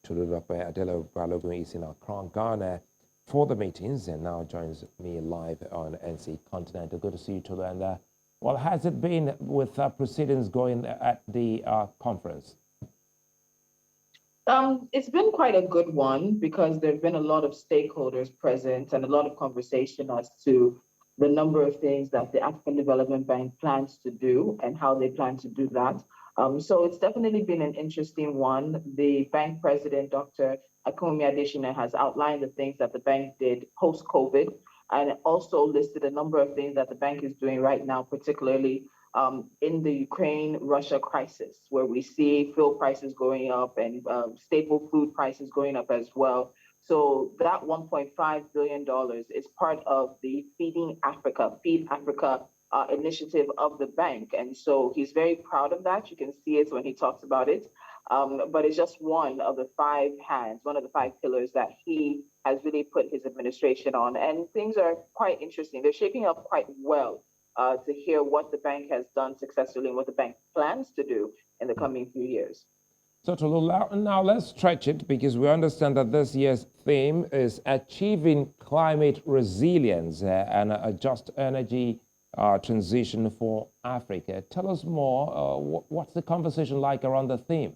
Tolulope Adeleru-Balogun is in Accra, Ghana for the meetings and now joins me live on NC Continental. Good to see you, Tolu. And well, has it been with proceedings going at the conference? It's been quite a good one because there have been a lot of stakeholders present and a lot of conversation as to the number of things that the African Development Bank plans to do and how they plan to do that. So it's definitely been an interesting one. The bank president, Dr. Adeleru, has outlined the things that the bank did post-COVID and also listed a number of things that the bank is doing right now, particularly in the Ukraine-Russia crisis, where we see fuel prices going up and staple food prices going up as well. So that $1.5 billion is part of the Feed Africa initiative of the bank. And so he's very proud of that. You can see it when he talks about it. But it's just one of the five pillars that he has really put his administration on. And things are quite interesting. They're shaping up quite well to hear what the bank has done successfully and what the bank plans to do in the coming few years. So now let's stretch it, because we understand that this year's theme is achieving climate resilience and a just energy transition for Africa. Tell us more. What's the conversation like around the theme?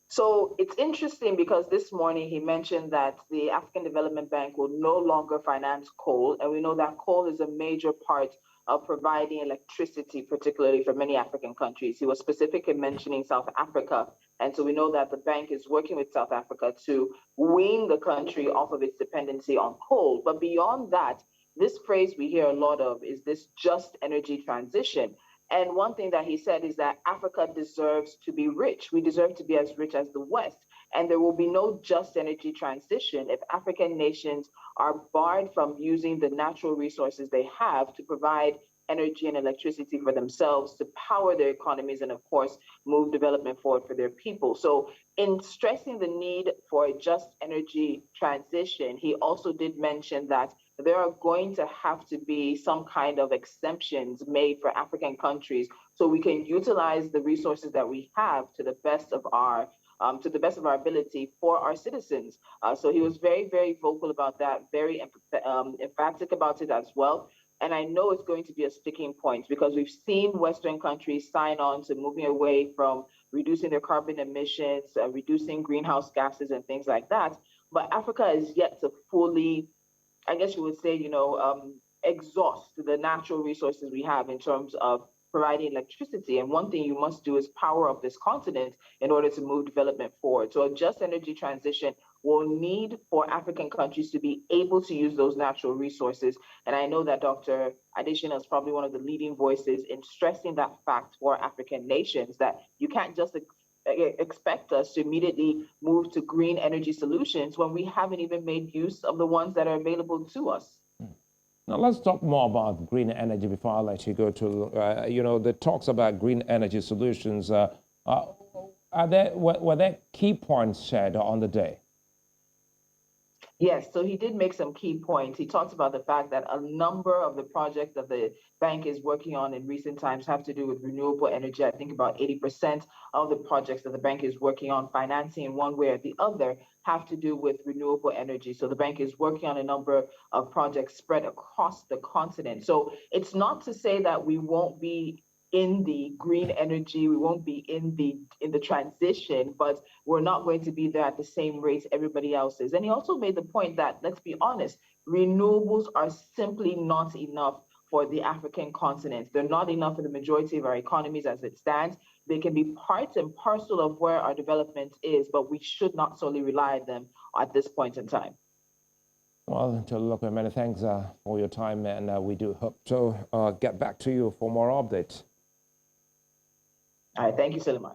So it's interesting because this morning he mentioned that the African Development Bank will no longer finance coal. And we know that coal is a major part of providing electricity, particularly for many African countries. He was specific in mentioning South Africa. And so we know that the bank is working with South Africa to wean the country off of its dependency on coal. But beyond that, this phrase we hear a lot of is this just energy transition. And one thing that he said is that Africa deserves to be rich. We deserve to be as rich as the West. And there will be no just energy transition if African nations are barred from using the natural resources they have to provide energy and electricity for themselves, to power their economies, and of course, move development forward for their people. So in stressing the need for a just energy transition, he also did mention that there are going to have to be some kind of exemptions made for African countries so we can utilize the resources that we have to the best of our ability for our citizens. So he was very, very vocal about that, very emphatic about it as well. And I know it's going to be a sticking point because we've seen Western countries sign on to moving away from reducing their carbon emissions, reducing greenhouse gases and things like that. But Africa is yet to fully, I guess you would say, exhaust the natural resources we have in terms of providing electricity. And one thing you must do is power up this continent in order to move development forward. So a just energy transition will need for African countries to be able to use those natural resources. And I know that Dr. Adeleru is probably one of the leading voices in stressing that fact for African nations, that you can't just expect us to immediately move to green energy solutions when we haven't even made use of the ones that are available to us. Now, let's talk more about green energy before I let you go to, the talks about green energy solutions. Were there key points shared on the day? Yes, so he did make some key points. He talked about the fact that a number of the projects that the bank is working on in recent times have to do with renewable energy. I think about 80% of the projects that the bank is working on financing in one way or the other have to do with renewable energy. So the bank is working on a number of projects spread across the continent. So it's not to say that we won't be in the green energy, we won't be in the transition, but we're not going to be there at the same rate everybody else is. And he also made the point that, let's be honest, renewables are simply not enough for the African continent. They're not enough for the majority of our economies as it stands. They can be part and parcel of where our development is, but we should not solely rely on them at this point in time. Well, Tolulope, many thanks for your time, and we do hope to get back to you for more updates. All right, thank you, Suleiman.